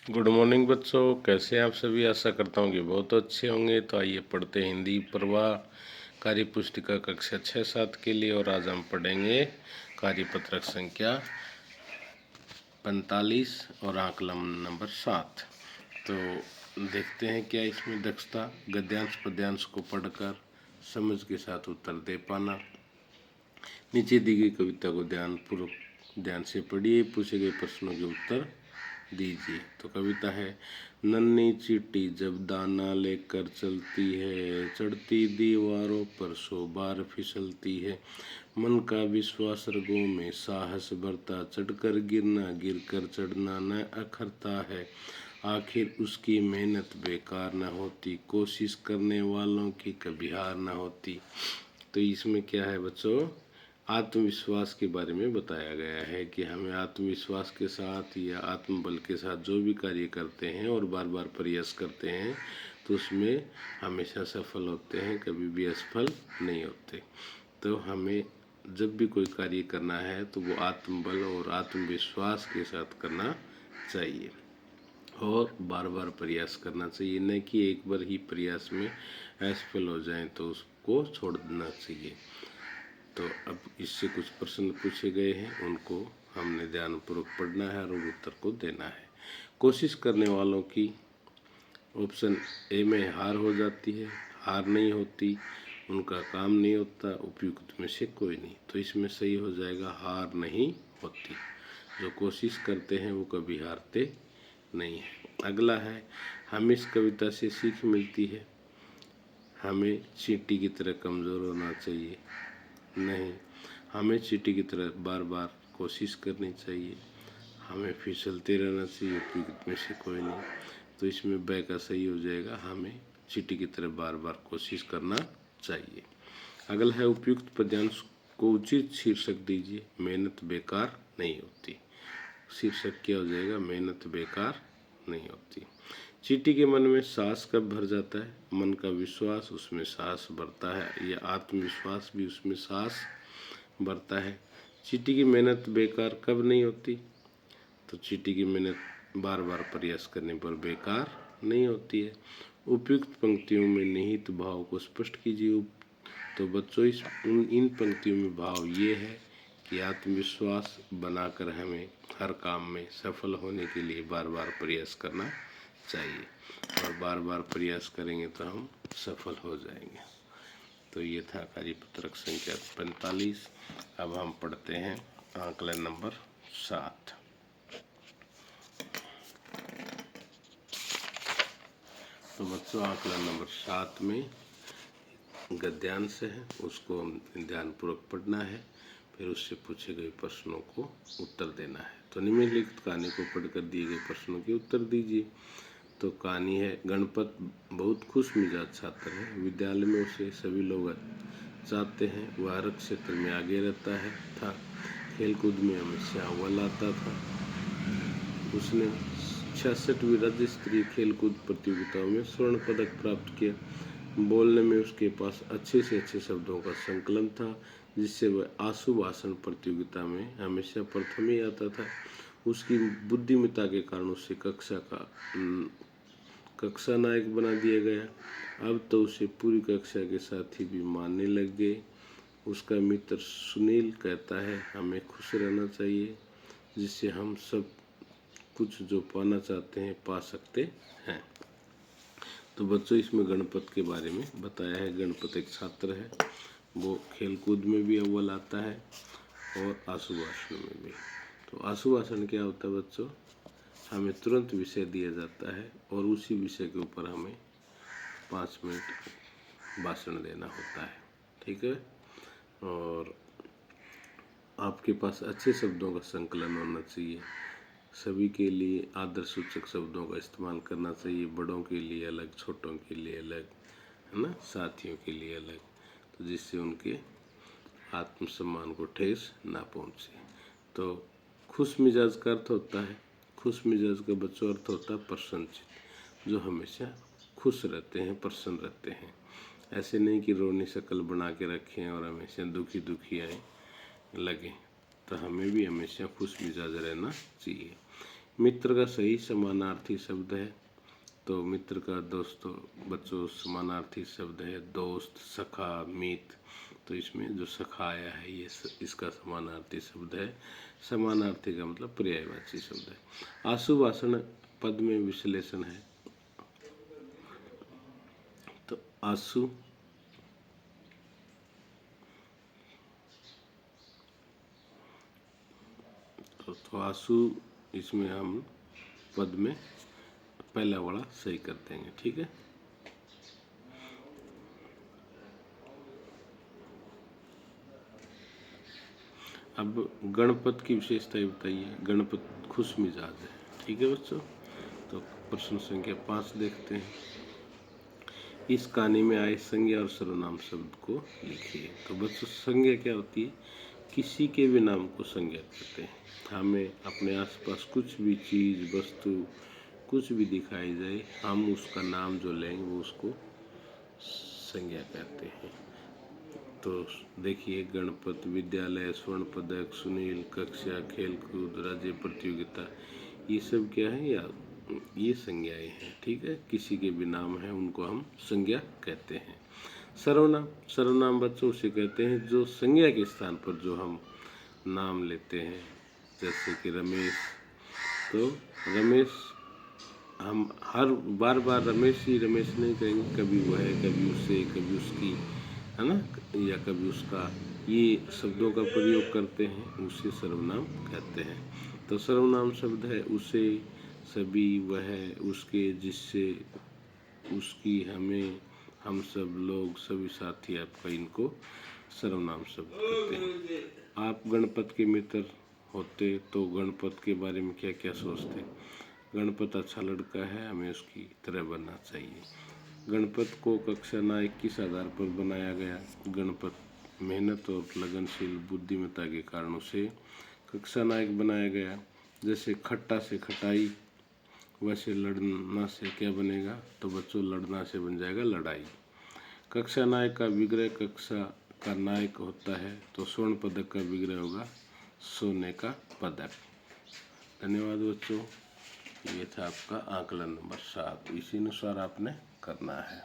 Good morning बच्चों, कैसे हैं आप सभी। आशा करता हूँ कि बहुत अच्छे होंगे। तो आइए पढ़ते हैं हिंदी प्रवाह कार्य पुस्तिका कक्षा 6-7 के लिए। और आज हम पढ़ेंगे कार्यपत्रक संख्या 45 और आकलन नंबर 7। तो देखते हैं क्या इसमें दक्षता। गद्यांश पद्यांश को पढ़कर समझ के साथ उत्तर दे पाना। नीचे दी गई कविता को ध्यान से पढ़िए, पूछे गए प्रश्नों के उत्तर दीजिए। तो कविता है, नन्ही चींटी जब दाना लेकर चलती है, चढ़ती दीवारों पर 100 बार फिसलती है। मन का विश्वास रगों में साहस भरता, चढ़कर गिरना गिरकर चढ़ना न अखरता है। आखिर उसकी मेहनत बेकार न होती, कोशिश करने वालों की कभी हार न होती। तो इसमें क्या है बच्चों, आत्मविश्वास के बारे में बताया गया है कि हमें आत्मविश्वास के साथ या आत्मबल के साथ जो भी कार्य करते हैं और बार बार प्रयास करते हैं तो उसमें हमेशा सफल होते हैं, कभी भी असफल नहीं होते। तो हमें जब भी कोई कार्य करना है तो वो आत्मबल और आत्मविश्वास के साथ करना चाहिए और बार बार प्रयास करना चाहिए, न कि एक बार ही प्रयास में असफल हो जाएं तो उसको छोड़ देना चाहिए। तो अब इससे कुछ प्रश्न पूछे गए हैं, उनको हमने ध्यानपूर्वक पढ़ना है और उत्तर को देना है। कोशिश करने वालों की ऑप्शन ए में हार हो जाती है, हार नहीं होती, उनका काम नहीं होता, उपयुक्त में से कोई नहीं। तो इसमें सही हो जाएगा हार नहीं होती। जो कोशिश करते हैं वो कभी हारते नहीं है। अगला है, हमें इस कविता से सीख मिलती है। हमें चींटी की तरह कमज़ोर होना चाहिए नहीं, हमें चींटी की तरह बार बार कोशिश करनी चाहिए, हमें फिसलते रहना चाहिए, उपयुक्त में से कोई नहीं। तो इसमें ब का सही हो जाएगा, हमें चींटी की तरह बार बार कोशिश करना चाहिए। अगला है, उपयुक्त पद्यांश को उचित शीर्षक दीजिए। मेहनत बेकार नहीं होती। शीर्षक क्या हो जाएगा, मेहनत बेकार नहीं होती। चींटी के मन में साहस कब भर जाता है, मन का विश्वास उसमें साहस भरता है, या आत्मविश्वास भी उसमें साहस भरता है। चींटी की मेहनत बेकार कब नहीं होती, तो चींटी की मेहनत बार बार प्रयास करने पर बेकार नहीं होती है। उपयुक्त पंक्तियों में निहित भाव को स्पष्ट कीजिए। तो बच्चों इन पंक्तियों में भाव ये है कि आत्मविश्वास बनाकर हमें हर काम में सफल होने के लिए बार बार प्रयास करना चाहिए और बार बार प्रयास करेंगे तो हम सफल हो जाएंगे। तो ये था कार्यपत्रक संख्या 45। अब हम पढ़ते हैं आकलन नंबर 7। तो बच्चों आकलन नंबर 7 में गद्यांश है, उसको ध्यानपूर्वक पढ़ना है, फिर उससे पूछे गए प्रश्नों को उत्तर देना है। तो निम्नलिखित कहानी को पढ़कर दिए गए प्रश्नों के उत्तर दीजिए। तो कहानी है, गणपत बहुत खुश मिजाज छात्र है। विद्यालय में उसे सभी लोग चाहते हैं। वह हर क्षेत्र में आगे रहता है था, खेलकूद में हमेशा अव्वल आता था। उसने 66वीं राज्य स्तरीय खेलकूद प्रतियोगिताओं में स्वर्ण पदक प्राप्त किया। बोलने में उसके पास अच्छे से अच्छे शब्दों का संकलन था, जिससे वह आशु भाषण प्रतियोगिता में हमेशा प्रथम ही आता था। उसकी बुद्धिमत्ता के कारण उसे कक्षा नायक बना दिया गया। अब तो उसे पूरी कक्षा के साथी भी मानने लग गए। उसका मित्र सुनील कहता है, हमें खुश रहना चाहिए, जिससे हम सब कुछ जो पाना चाहते हैं पा सकते हैं। तो बच्चों इसमें गणपत के बारे में बताया है। गणपत एक छात्र है, वो खेलकूद में भी अव्वल आता है और आशु भाषण में भी। तो आशु भाषण क्या होता है बच्चों, हमें तुरंत विषय दिया जाता है और उसी विषय के ऊपर हमें 5 मिनट भाषण देना होता है, ठीक है। और आपके पास अच्छे शब्दों का संकलन होना चाहिए। सभी के लिए आदर सूचक शब्दों का इस्तेमाल करना चाहिए। बड़ों के लिए अलग, छोटों के लिए अलग, है ना, साथियों के लिए अलग, तो जिससे उनके आत्मसम्मान को ठेस ना पहुँचे। तो खुश मिजाज का अर्थ होता है, खुश मिजाज का बच्चों अर्थ होता है प्रसन्नचित्त, जो हमेशा खुश रहते हैं, प्रसन्न रहते हैं। ऐसे नहीं कि रोनी शक्ल बना के रखें और हमेशा दुखी दुखी आए लगे। तो हमें भी हमेशा खुश मिजाज रहना चाहिए। मित्र का सही समानार्थी शब्द है, तो मित्र का दोस्तों बच्चों समानार्थी शब्द है दोस्त, सखा, मित्र। तो इसमें जो सखा आया है ये इसका समानार्थी शब्द है। समानार्थी का मतलब पर्यायवाची शब्द है। आशुभाषण पद में विश्लेषण है, तो आशु तो आशु इसमें हम पद में पहला वाला सही कर देंगे, ठीक है। अब गणपत की विशेषताएं बताइए। गणपत खुश मिजाज है, ठीक है बच्चों। तो प्रश्न संख्या 5 देखते हैं। इस कहानी में आए संज्ञा और सर्वनाम शब्द को लिखिए। तो बच्चों संज्ञा क्या होती है? किसी के भी नाम को संज्ञा कहते हैं। हमें अपने आसपास कुछ भी चीज़, वस्तु, कुछ भी दिखाई जाए, हम उसका नाम जो लेंगे वो उसको संज्ञा कहते हैं। तो देखिए गणपत, विद्यालय, स्वर्ण पदक, सुनील, कक्षा, खेलकूद, राज्य प्रतियोगिता, ये सब क्या है? या ये संज्ञाएं हैं, ठीक है। किसी के भी नाम है उनको हम संज्ञा कहते हैं। सर्वनाम, सर्वनाम बच्चों उसे कहते हैं जो संज्ञा के स्थान पर जो हम नाम लेते हैं, जैसे कि रमेश। तो रमेश हम हर बार बार रमेश ही रमेश नहीं कहेंगे, कभी वह, कभी उसे, कभी उसकी, है ना, या कभी उसका, ये शब्दों का प्रयोग करते हैं, उसे सर्वनाम कहते हैं। तो सर्वनाम शब्द है उसे, सभी, वह, उसके, जिससे, उसकी, हमें, हम सब, लोग, सभी साथी, आपका, इनको सर्वनाम शब्द कहते हैं। आप गणपत के मित्र होते तो गणपत के बारे में क्या क्या सोचते? गणपत अच्छा लड़का है, हमें उसकी तरह बनना चाहिए। गणपत को कक्षा नायक किस आधार पर बनाया गया? गणपत मेहनत और लगनशील बुद्धिमत्ता के कारण उसे कक्षा नायक बनाया गया। जैसे खट्टा से खटाई, वैसे लड़ना से क्या बनेगा? तो बच्चों लड़ना से बन जाएगा लड़ाई। कक्षा नायक का विग्रह कक्षा का नायक होता है, तो स्वर्ण पदक का विग्रह होगा सोने का पदक। धन्यवाद बच्चों। ये था आपका आकलन नंबर 7। इसी अनुसार आपने करना है।